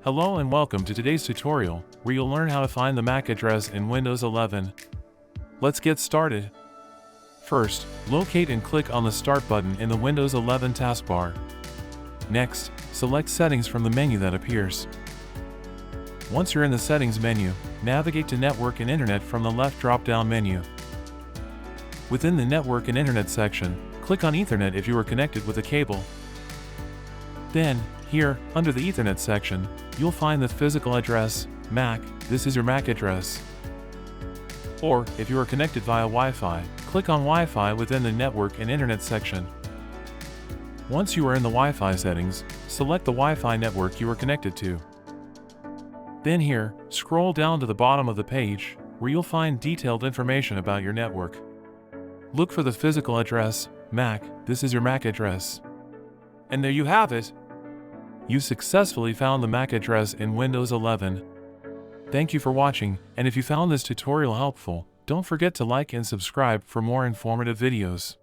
Hello and welcome to today's tutorial, where you'll learn how to find the MAC address in Windows 11. Let's get started. First, locate and click on the Start button in the Windows 11 taskbar. Next, select Settings from the menu that appears. Once you're in the Settings menu, navigate to Network and Internet from the left drop-down menu. Within the Network and Internet section, click on Ethernet if you are connected with a cable. Then, here, under the Ethernet section, you'll find the physical address, MAC, this is your MAC address. Or, if you are connected via Wi-Fi, click on Wi-Fi within the Network and Internet section. Once you are in the Wi-Fi settings, select the Wi-Fi network you are connected to. Then here, scroll down to the bottom of the page, where you'll find detailed information about your network. Look for the physical address, MAC, this is your MAC address. And there you have it! You successfully found the MAC address in Windows 11. Thank you for watching, and if you found this tutorial helpful, don't forget to like and subscribe for more informative videos.